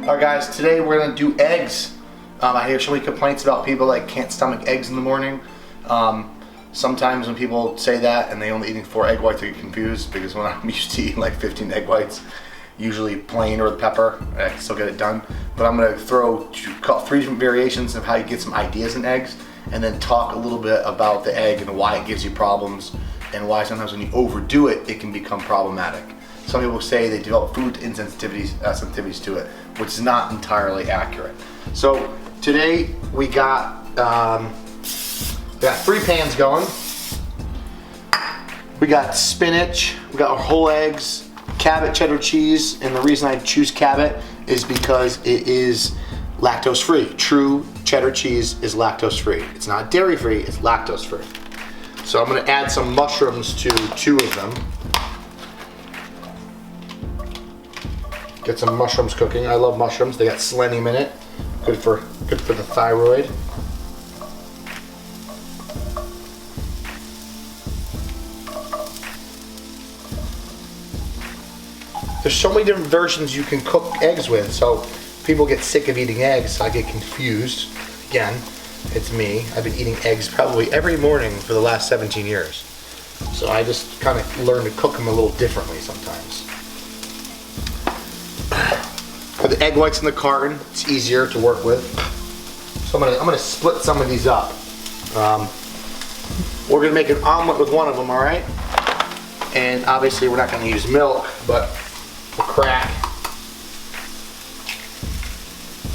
Alright guys, today we're going to do eggs. I hear so many complaints about people that can't stomach eggs in the morning. Sometimes when people say that and they only eating 4 egg whites, I get confused because when I'm used to eating like 15 egg whites, usually plain or with pepper, I can still get it done. But I'm going to throw 3 different variations of how you get some ideas in eggs, and then talk a little bit about the egg and why it gives you problems and why sometimes when you overdo it, it can become problematic. Some people say they develop food sensitivities to it, which is not entirely accurate. So today we got 3 pans going. We got spinach, we got our whole eggs, Cabot cheddar cheese, and the reason I choose Cabot is because it is lactose free. True cheddar cheese is lactose free. It's not dairy free, it's lactose free. So I'm going to add some mushrooms to 2 of them. Get some mushrooms cooking. I love mushrooms. They got selenium in it. Good for the thyroid. There's so many different versions you can cook eggs with, so people get sick of eating eggs. I get confused. Again, it's me. I've been eating eggs probably every morning for the last 17 years. So I just kind of learn to cook them a little differently sometimes. For the egg whites in the carton, it's easier to work with. So I'm gonna split some of these up. We're gonna make an omelet with one of them, all right? And obviously we're not gonna use milk, but we'll crack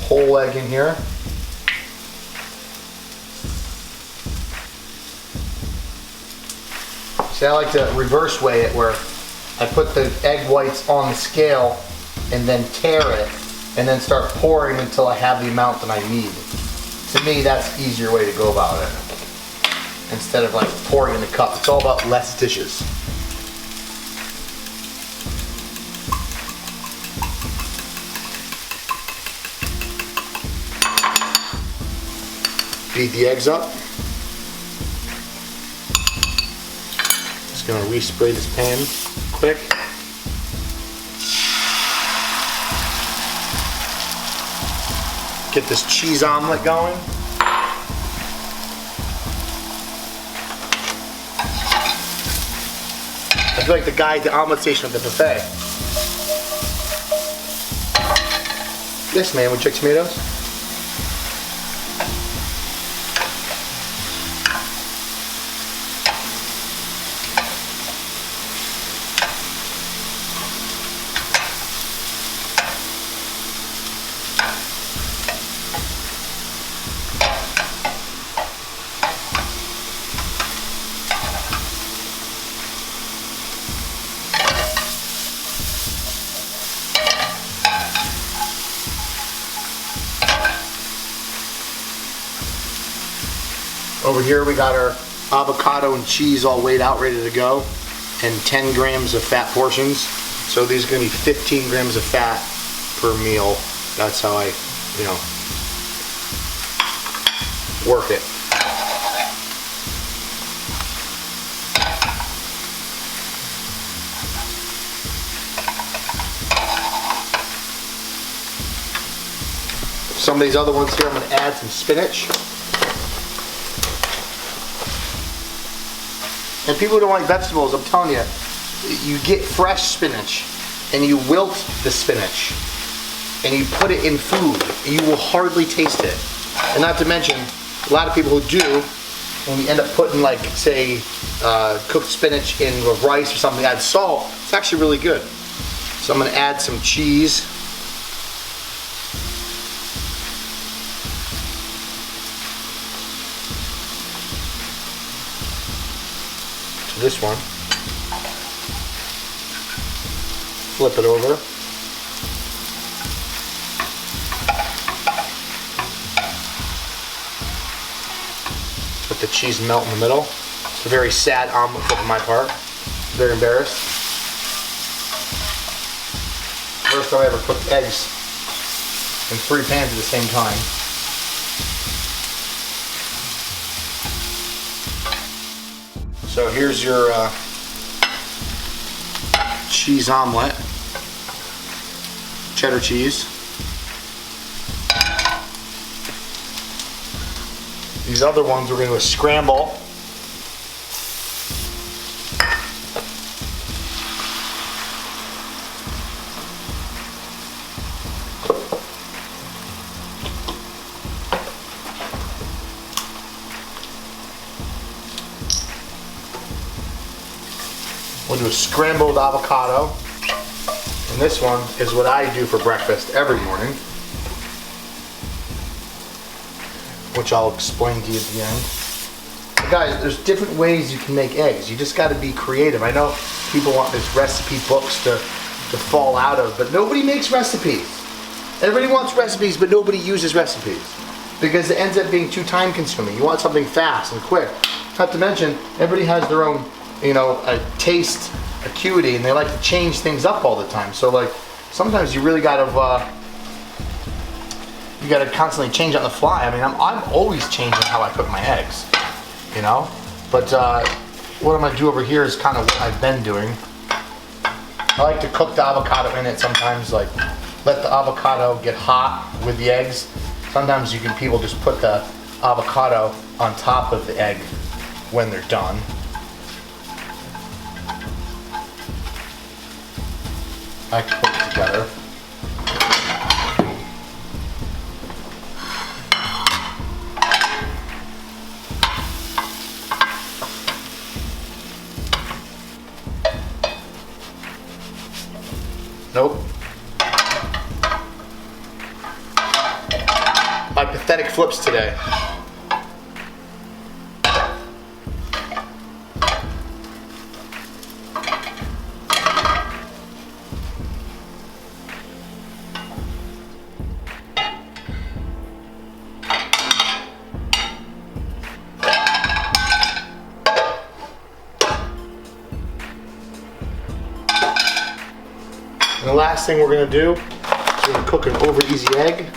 whole egg in here. See, I like to reverse weigh it where I put the egg whites on the scale and then tear it and then start pouring until I have the amount that I need. To me, that's the easier way to go about it. Instead of like pouring in the cup. It's all about less dishes. Beat the eggs up. Just gonna respray this pan quick. Get this cheese omelet going. I feel like the guy at the omelet station at the buffet. Yes, man, would you like tomatoes? Over here we got our avocado and cheese all weighed out, ready to go, and 10 grams of fat portions. So these are going to be 15 grams of fat per meal. That's how I, work it. Some of these other ones here, I'm going to add some spinach. And people who don't like vegetables, I'm telling you, you get fresh spinach and you wilt the spinach and you put it in food and you will hardly taste it. And not to mention, a lot of people who do, when you end up putting like, say, cooked spinach in with rice or something, add salt, it's actually really good. So I'm going to add some cheese. This one. Flip it over. Let the cheese melt in the middle. It's a very sad omelet flip on my part. Very embarrassed. First time I ever cooked eggs in 3 pans at the same time. So here's your cheese omelet, cheddar cheese. These other ones we're going to do a scramble. We'll do a scrambled avocado. And this one is what I do for breakfast every morning, which I'll explain to you at the end. But guys, there's different ways you can make eggs. You just got to be creative. I know people want these recipe books to fall out of, but nobody makes recipes. Everybody wants recipes, but nobody uses recipes because it ends up being too time consuming. You want something fast and quick. Not to mention, everybody has their own, a taste acuity, and they like to change things up all the time. So like, sometimes you really gotta constantly change on the fly. I mean, I'm always changing how I cook my eggs, But what I'm gonna do over here is kind of what I've been doing. I like to cook the avocado in it sometimes, like let the avocado get hot with the eggs. Sometimes people just put the avocado on top of the egg when they're done. I can put it together. Nope. My pathetic flips today. And the last thing we're going to do is we're going to cook an over easy egg.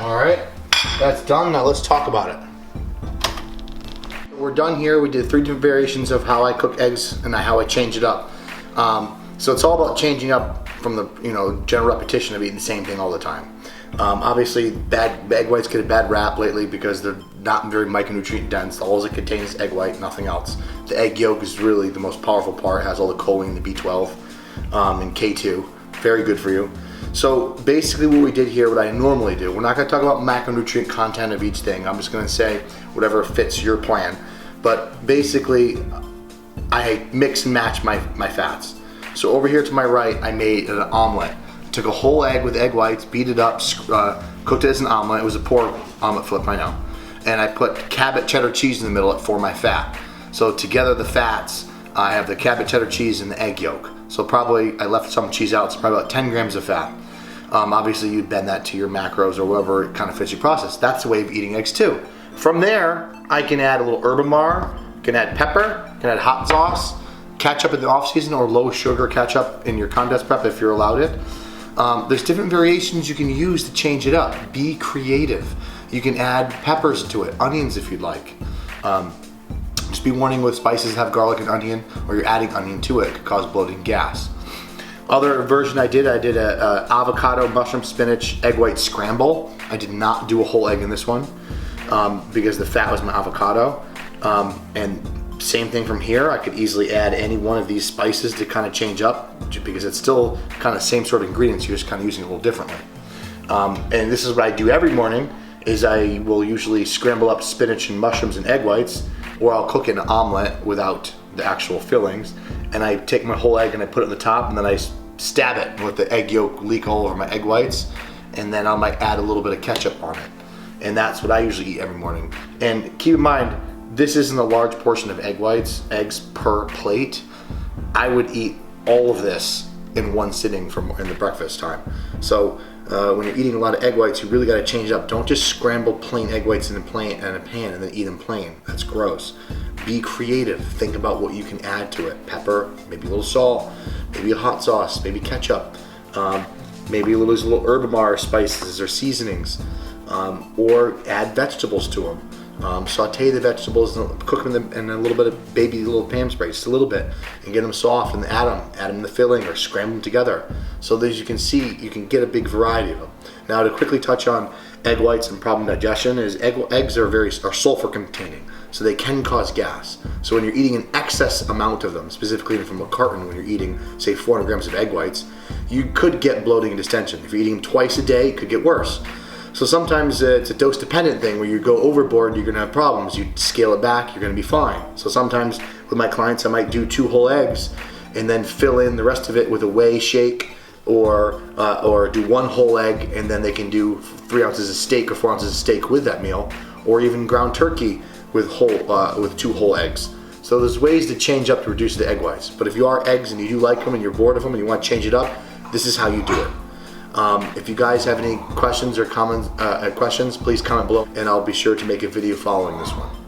Alright, that's done. Now let's talk about it. We're done here. We did 3 different variations of how I cook eggs and how I change it up. So it's all about changing up from the general repetition of eating the same thing all the time. Obviously, egg whites get a bad rap lately because they're not very micronutrient dense. All it contains is egg white, nothing else. The egg yolk is really the most powerful part. It has all the choline, the B12, and K2. Very good for you. So basically what we did here, what I normally do, we're not going to talk about macronutrient content of each thing. I'm just going to say whatever fits your plan. But basically, I mix and match my fats. So over here to my right, I made an omelet. Took a whole egg with egg whites, beat it up, cooked it as an omelet. It was a poor omelet flip, I know. And I put Cabot cheddar cheese in the middle for my fat. So together the fats, I have the Cabot cheddar cheese and the egg yolk. So probably, I left some cheese out, so probably about 10 grams of fat. Obviously you'd bend that to your macros or whatever kind of fits your process. That's the way of eating eggs too. From there, I can add a little urban bar, can add pepper, can add hot sauce, ketchup in the off season, or low sugar ketchup in your contest prep if you're allowed it. There's different variations you can use to change it up. Be creative. You can add peppers to it, onions if you'd like. Just be warning with spices have garlic and onion, or you're adding onion to it, could cause bloating and gas. Other version I did a avocado, mushroom, spinach, egg white scramble. I did not do a whole egg in this one because the fat was my avocado. And same thing from here. I could easily add any one of these spices to kind of change up because it's still kind of same sort of ingredients. You're just kind of using it a little differently. And this is what I do every morning is I will usually scramble up spinach and mushrooms and egg whites, or I'll cook an omelet without the actual fillings. And I take my whole egg and I put it on the top, and then I stab it with the egg yolk leak all over my egg whites, and then I might add a little bit of ketchup on it. And that's what I usually eat every morning. And keep in mind, this isn't a large portion of egg whites, eggs per plate. I would eat all of this in one sitting in the breakfast time. So when you're eating a lot of egg whites, you really got to change up. Don't just scramble plain egg whites in a pan and then eat them plain. That's gross. Be creative. Think about what you can add to it. Pepper, maybe a little salt, maybe a hot sauce, maybe ketchup, maybe a little herbamar spices or seasonings, or add vegetables to them. Saute the vegetables and cook them in a little bit of baby little Pam spray, just a little bit, and get them soft, and add them in the filling or scramble them together. So that as you can see, you can get a big variety of them. Now, to quickly touch on egg whites and problem digestion, is eggs are sulfur containing, so they can cause gas. So when you're eating an excess amount of them, specifically from a carton, when you're eating, say, 400 grams of egg whites, you could get bloating and distension. If you're eating them twice a day, it could get worse. So sometimes it's a dose-dependent thing where you go overboard, you're gonna have problems. You scale it back, you're gonna be fine. So sometimes with my clients, I might do 2 whole eggs and then fill in the rest of it with a whey shake, or do 1 whole egg, and then they can do 3 ounces of steak or 4 ounces of steak with that meal, or even ground turkey with 2 whole eggs. So there's ways to change up to reduce the egg whites. But if you are eggs and you do like them and you're bored of them and you want to change it up, this is how you do it. If you guys have any questions or comments, please comment below, and I'll be sure to make a video following this one.